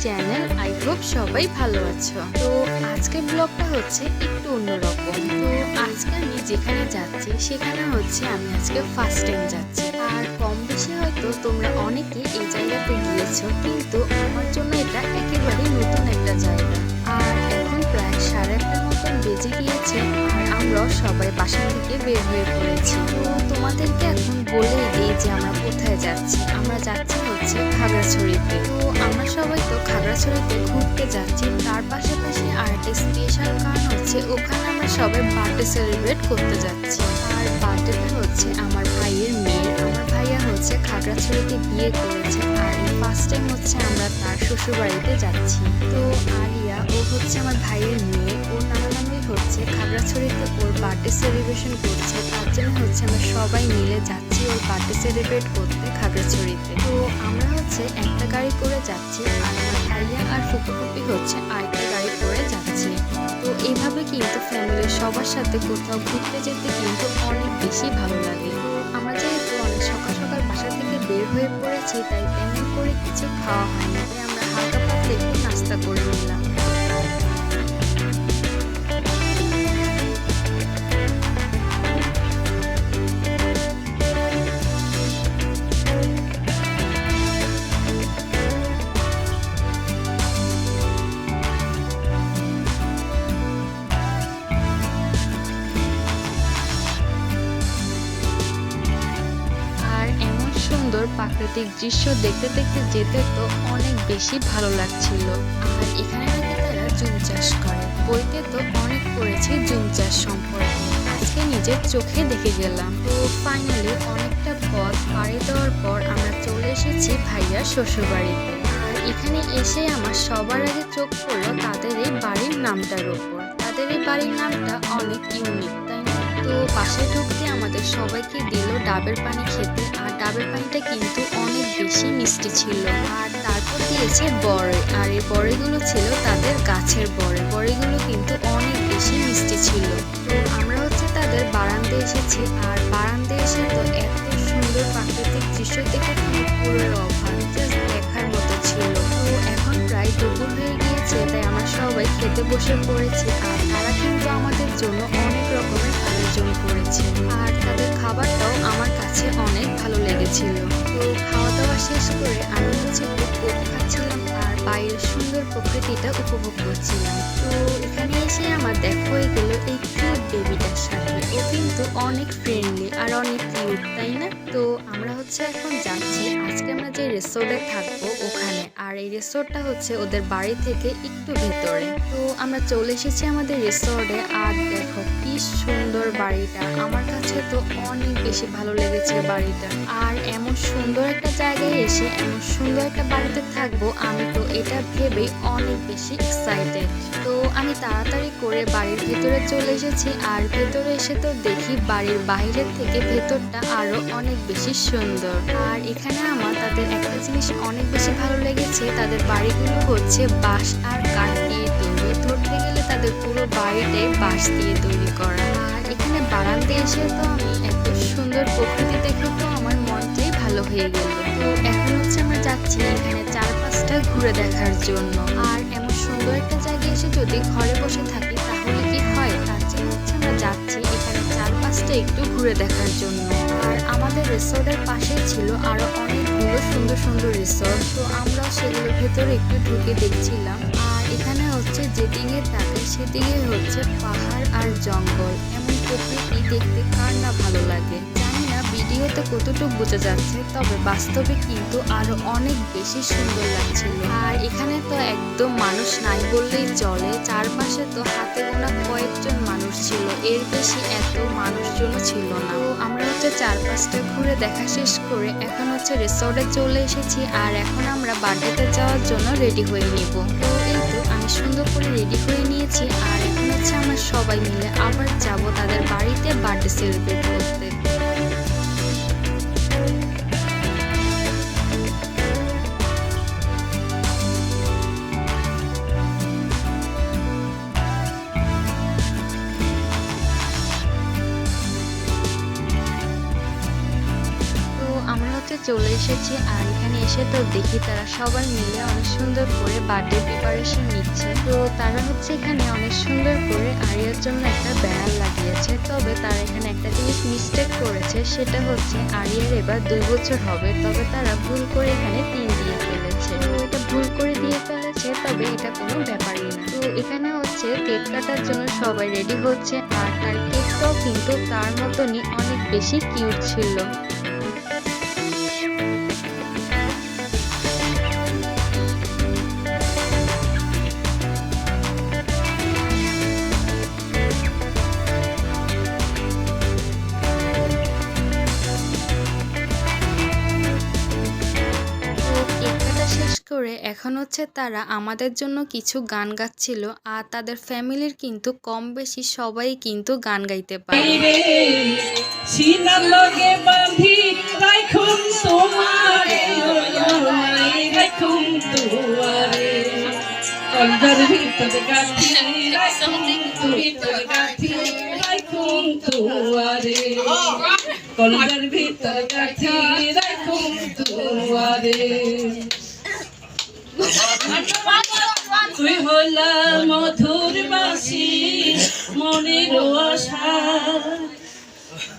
Channel. I hope সবাই ভালো আছো। তো আজকের ব্লগটা হচ্ছে একটু অন্যরকম। তো আজকে আমি যেখানে যাচ্ছি সেখানে হচ্ছে আমি আজকে ফার্স্ট টাইম যাচ্ছি। আর কম বেশি হয়তো তোমরা অনেকে এই জায়গাতে গিয়েছো, কিন্তু আমার জন্য এটা একেবারেই নতুন একটা জায়গা। আর এখন প্রায় 8:30 মতন বেজে গিয়েছে আর আমরাও সবাই বাসা থেকে বের হয়ে পড়েছি। তো তোমাদেরকে এখন বলেই দিই যে আমরা কোথায় যাচ্ছি। আমরা যাচ্ছি হচ্ছে খাগড়াছড়িতে। তো আমরা সবাই তো খাগড়াছড়িতে ঘুরতে যাচ্ছি, তার পাশাপাশি আরেকটা স্পেশাল কারণ হচ্ছে ওখানে আমরা সবাই বার্থডে সেলিব্রেট করতে যাচ্ছি। আর বার্থডেটা হচ্ছে আমার ভাইয়ের মেয়ের। আমার ভাইয়া হচ্ছে খাগড়াছড়িতে বিয়ে করেছে আর ফার্স্ট টাইম হচ্ছে আমরা তার শ্বশুরবাড়িতে যাচ্ছি। তো আরিয়া ও হচ্ছে আমার ভাইয়ের মেয়ে, ওর নানা নামই হচ্ছে খাগড়াছড়িতে ওর বার্থডে সেলিব্রেশন করছে, তার জন্য হচ্ছে আমরা সবাই মিলে যাচ্ছি ওর বার্থডে সেলিব্রেট করতে খাগড়াছড়িতে। তো আমরা হচ্ছে একটা গাড়ি করে যাচ্ছি আর আমার ভাইয়া আর ফুপি হচ্ছে আরেকটা গাড়ি করে যাচ্ছি। তো এইভাবে কিন্তু ফ্যামিলির সবার সাথে কোথাও ঘুরতে যেতে কিন্তু অনেক বেশি ভালো লাগে। তো আমরা যেহেতু অনেক সকাল সকাল বাসা থেকে বের হয়ে পড়েছি, তাই তেমন করে কিছু খাওয়া হয়নি, তাই আমরা হালকা পাতলা একটু নাস্তা করে নিলাম। আর এমন সুন্দর প্রাকৃতিক দৃশ্য দেখতে দেখতে যেতে তো অনেক বেশি ভালো লাগছিল। আর এখানে নাকি তারা জুম চাষ করে, বইতে তো অনেক পড়েছি জুম চাষ সম্পর্কে, আজকে নিজের চোখে দেখে গেলাম। তো ফাইনালি অনেকটা পথ পাড়ি দেওয়ার পর আমরা চলে এসেছি ভাইয়ার শ্বশুরবাড়িতে। আর এখানে এসে আমার সবার আগে চোখ পড়লো তাদের এই বাড়ির নামটার ওপর। তাদের এই বাড়ির নামটা অনেক ইউনিক, তাই না? তো বাসায় ঢুকতে আমাদের সবাইকে দিল ডাবের পানি খেতে, আর ডাবের পানিটা কিন্তু অনেক বেশি মিষ্টি ছিল। আর তারপর দিয়েছে বড়ই, আর এই বড়িগুলো ছিল তাদের গাছের বড়িগুলো কিন্তু অনেক বেশি মিষ্টি ছিল। তো আমরা হচ্ছে তাদের বারান্দায় এসেছি, আর বারান্দায় এসে তো এত সুন্দর প্রাকৃতিক দৃশ্য দেখে পুরো অবাক, জাস্ট দেখার মতো ছিল। তো এখন প্রায় দুপুর হয়ে গিয়েছে, তাই আমরা সবাই খেতে বসে পড়েছি। আর তারা কিন্তু আমাদের জন্য অনেক রকমের আয়োজন করেছে, আর তাদের খাবারটাও আমার কাছে অনেক ভালো লেগেছিল। তো খাওয়া দাওয়া শেষ করে আমি হচ্ছে কোক খাচ্ছিলাম আর বাইরের সুন্দর প্রকৃতিটা উপভোগ করছিলাম। তো এখানে এসে আমার দেখা হয়ে গেল এই কিউট বেবিটার সাথে। ও কিন্তু অনেক ফ্রেন্ডলি আর অনেক কিউট, তাই না? তো আমরা হচ্ছে এখন যাচ্ছি আজকে আমরা যে রিসোর্টে থাকবো ওখানে, আর এই রিসোর্টটা হচ্ছে ওদের বাড়ি থেকে একটু ভেতরে। তো আমরা চলে এসেছি আমাদের রিসোর্টে, আর দেখো কি সুন্দর বাড়িটা, আমার কাছে তো অনেক বেশি ভালো লেগেছে বাড়িটা। আর এমন সুন্দর একটা জায়গায় এসে এমন সুন্দর একটা বাড়িতে থাকবো, আমি তো এটা ভেবেই অনেক বেশি এক্সাইটেড। তো আমি তাড়াতাড়ি করে বাড়ির ভেতরে চলে এসেছি, আর ভেতরে এসে তো দেখি বাড়ির বাইরের থেকে ভেতরটা আরো অনেক বেশি সুন্দর। আর এখানে আমার তাদের একটা জিনিস অনেক বেশি ভালো লেগেছে, তাদের বাড়িগুলো হচ্ছে বাঁশ আর কাঠ দিয়ে তৈরি। ধরতে গেলে তাদের পুরো বাড়িটাই বাঁশ দিয়ে তৈরি করা। আর এখানে বারান্দায় এসে তো আমি এত সুন্দর প্রকৃতি দেখে তো আমার মনটাই ভালো হয়ে গেল। তো এখন হচ্ছে আমরা যাচ্ছি এখানে চারপাশটা ঘুরে দেখার জন্য। আর এমন সুন্দর একটা জায়গায় এসে যদি ঘরে বসে থাকি তাহলে কি হয়, তার জন্য হচ্ছে আমরা যাচ্ছি এখানে চারপাশটা একটু ঘুরে দেখার জন্য। আর আমাদের রিসোর্টের পাশেই ছিল আরো অনেকগুলো সুন্দর সুন্দর রিসোর্ট, তো আমরাও সেগুলোর ভেতরে একটু ঢুকে দেখছিলাম। আর এখানে হচ্ছে যেদিকে তাকাই সেদিকে হচ্ছে পাহাড় আর জঙ্গল, এমন প্রকৃতি দেখতে কার না ভালো লাগে। জানি না ভিডিওতে কতটুকু বোঝা যাচ্ছে, তবে বাস্তবে কিন্তু আরো অনেক বেশি সুন্দর লাগছিল। আর এখানে তো একদম মানুষ নাই বললেই চলে, চারপাশে তো হাতে গোনা কয়েকজন মানুষ ছিল, এর বেশি এত মানুষজন ছিল না। তো আমরা হচ্ছে চারপাশটা ঘুরে দেখা শেষ করে এখন হচ্ছে রিসোর্টে চলে এসেছি, আর এখন আমরা বার্থডেতে যাওয়ার জন্য রেডি হয়ে নিব। তো এই তো আমি সুন্দর করে রেডি হয়ে নিয়েছি, আর এখন হচ্ছে আমরা সবাই মিলে আবার যাব তাদের বাড়িতে বার্থডে সেলিব্রেট করতে। আমরা হচ্ছে চলে এসেছি, আর এখানে এসে তো দেখি তারা সবাই মিলে অনেক সুন্দর করে বার্থডে প্রিপারেশন নিচ্ছে। তো তারা হচ্ছে এখানে অনেক সুন্দর করে আরিয়ার জন্য একটা ব্যানার লাগিয়েছে। তবে তারা এখানে একটা জিনিস মিস্টেক করেছে, সেটা হচ্ছে আরিয়ার এবার 2 বছর হবে, তবে তারা ভুল করে এখানে 3 দিয়ে ফেলেছে। তো এটা ভুল করে দিয়ে ফেলেছে, তবে এটা কোনো ব্যাপারই না। তো এখানে হচ্ছে কেক কাটার জন্য সবাই রেডি হচ্ছে, আর তার কেকটাও কিন্তু তার মতনই অনেক বেশি কিউট ছিল। কেক কাটা শেষ করে এখন হচ্ছে তারা আমাদের জন্য কিছু গান গাচ্ছিল, আর তাদের ফ্যামিলির কিন্তু কম বেশি সবাই কিন্তু গান গাইতে পারে। কলজার ভিতর কাঠি রাখুম দুয়ারে, তুই হলা মধুর বাসি মনের আশা,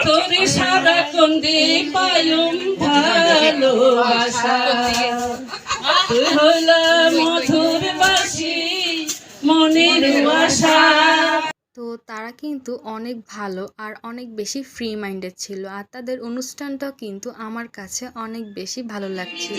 তোরে সারা কন্দে পায়ুম ভালোবাসা, তুই হলা মধুর বাসি মনের আশা। তো তারা কিন্তু অনেক ভালো আর অনেক বেশি ফ্রি মাইন্ডেড ছিল, আর তাদের অনুষ্ঠানটাও কিন্তু আমার কাছে অনেক বেশি ভালো লাগছিল।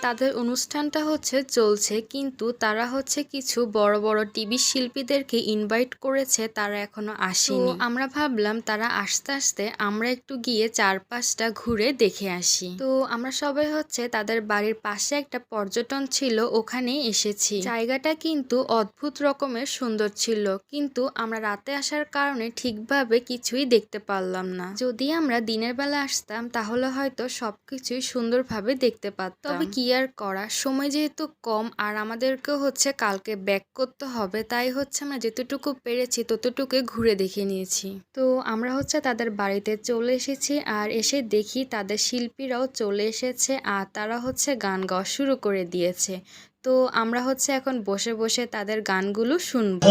তাদের অনুষ্ঠানটা হচ্ছে চলছে, কিন্তু তারা হচ্ছে কিছু বড় বড় টিভি শিল্পীদেরকে ইনভাইট করেছে, তারা এখনো আসেনি। আমরা ভাবলাম তারা আসতে আসতে আমরা একটু গিয়ে চারপাশটা ঘুরে দেখে আসি। তো আমরা সবাই হচ্ছে তাদের বাড়ির পাশে একটা পর্যটন ছিল, ওখানে এসেছি। জায়গাটা কিন্তু অদ্ভুত রকমের সুন্দর ছিল, কিন্তু আমরা রাতে আসার কারণে ঠিকভাবে কিছুই দেখতে পারলাম না। যদি আমরা দিনের বেলা আসতাম তাহলে হয়তো সবকিছুই সুন্দরভাবে দেখতে পারতাম। তবে কি আর করা, সময় যেহেতু কম আর আমাদেরকেও হচ্ছে কালকে ব্যাক করতে হবে, তাই হচ্ছে আমরা যতটুকু পেরেছি ততটুকু ঘুরে দেখে নিয়েছি। তো আমরা হচ্ছে তাদের বাড়িতে চলে এসেছি, আর এসে দেখি তাদের শিল্পীরাও চলে এসেছে, আর তারা হচ্ছে গান গাওয়া শুরু করে দিয়েছে। তো আমরা হচ্ছে এখন বসে বসে তাদের গানগুলো শুনবো।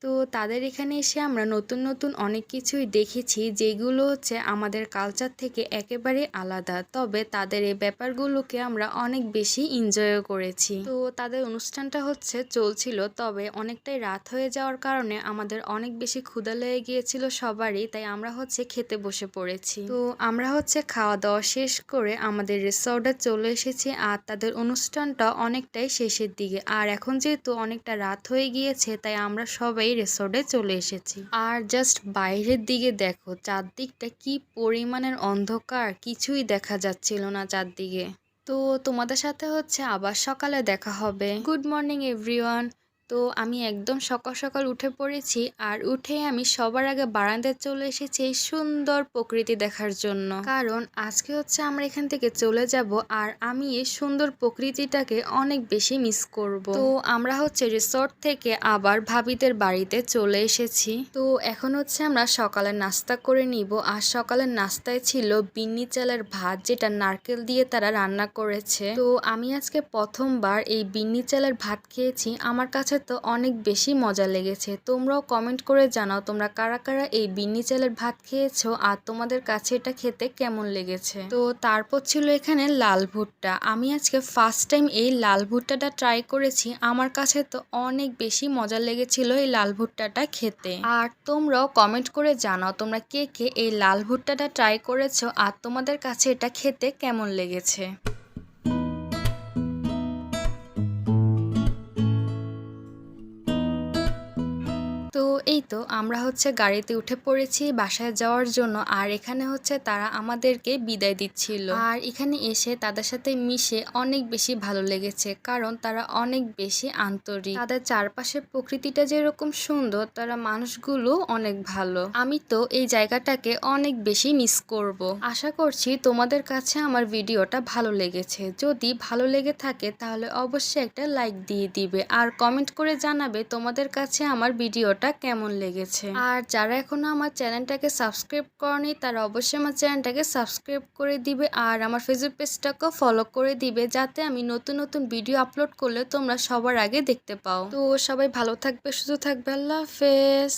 তো তাদের এখানে এসে আমরা নতুন নতুন অনেক কিছুই দেখেছি, যেগুলো হচ্ছে আমাদের কালচার থেকে একেবারে আলাদা। তবে তাদের এই ব্যাপারগুলোকে আমরা অনেক বেশি এনজয়ও করেছি। তো তাদের অনুষ্ঠানটা হচ্ছে চলছিল, তবে অনেকটাই রাত হয়ে যাওয়ার কারণে আমাদের অনেক বেশি ক্ষুধা লেগে গিয়েছিল সবারই, তাই আমরা হচ্ছে খেতে বসে পড়েছি। তো আমরা হচ্ছে খাওয়া দাওয়া শেষ করে আমাদের রিসর্টে চলে এসেছি, আর তাদের অনুষ্ঠানটা অনেকটাই শেষের দিকে। আর এখন যেহেতু অনেকটা রাত হয়ে গিয়েছে, তাই আমরা সবাই রিসর্টে চলে এসেছি। আর জাস্ট বাইরের দিকে দেখো, চারদিকটা কি পরিমাণের অন্ধকার, কিছুই দেখা যাচ্ছিল না চারদিকে। তো তোমাদের সাথে হচ্ছে আবার সকালে দেখা হবে। Good morning everyone. তো আমি একদম সকাল সকাল উঠে পড়েছি, আর উঠে আমি সবার আগে বারান্দায় চলে এসেছি এই সুন্দর প্রকৃতি দেখার জন্য, কারণ আজকে হচ্ছে আমরা এখান থেকে চলে যাব, আর আমি এই সুন্দর প্রকৃতিটাকে অনেক বেশি মিস করব। তো আমরা হচ্ছে রিসর্ট থেকে আবার ভাবিদের বাড়িতে চলে এসেছি। তো এখন হচ্ছে আমরা সকালে নাস্তা করে নিব, আর সকালের নাস্তায় ছিল বিন্নি চালের ভাত, যেটা নারকেল দিয়ে তারা রান্না করেছে। তো আমি আজকে প্রথমবার এই বিন্নি চালের ভাত খেয়েছি, আমার কাছে তো অনেক বেশি মজা লেগেছে। তোমরাও কমেন্ট করে জানাও তোমরা কারা কারা এই বিন্নি চালের ভাত খেয়েছো, আর তোমাদের কাছে এটা খেতে কেমন লেগেছে। তো তারপর ছিল এখানে লাল ভুট্টা। আমি আজকে ফার্স্ট টাইম এই লাল ভুট্টাটা ট্রাই করেছি, আমার কাছে তো অনেক বেশি মজা লেগেছিল এই লাল ভুট্টাটা খেতে। আর তোমরাও কমেন্ট করে জানাও তোমরা কে কে এই লাল ভুট্টাটা ট্রাই করেছো, আর তোমাদের কাছে এটা খেতে কেমন লেগেছে। তো এই তো আমরা হচ্ছে গাড়িতে উঠে পড়েছি বাসায় যাওয়ার জন্য। আর এখানে হচ্ছে তারা আমাদেরকে বিদায় দিচ্ছিল। আর এখানে এসে তাদের সাথে মিশে অনেক বেশি ভালো লেগেছে, কারণ তারা অনেক বেশি আন্তরিক। তাদের চারপাশের প্রকৃতিটা যেরকম সুন্দর, তারা মানুষগুলো অনেক ভালো। আমি তো এই জায়গাটাকে অনেক বেশি মিস করব। আশা করছি তোমাদের কাছে আমার ভিডিওটা ভালো লেগেছে। যদি ভালো লেগে থাকে তাহলে অবশ্যই একটা লাইক দিয়ে দিবে আর কমেন্ট করে জানাবে তোমাদের কাছে আমার ভিডিওটা কেমন লেগেছে। আর যারা এখনো আমার চ্যানেলটাকে সাবস্ক্রাইব করেনি তারা অবশ্যই আমার চ্যানেলটাকে সাবস্ক্রাইব করে দিবে আর আমার ফেসবুক পেজটাকেও ফলো করে দিবে, যাতে আমি নতুন নতুন ভিডিও আপলোড করলে তোমরা সবার আগে দেখতে পাও। তো সবাই ভালো থাকবে, সুস্থ থাকবে। আল্লাহ হাফেজ।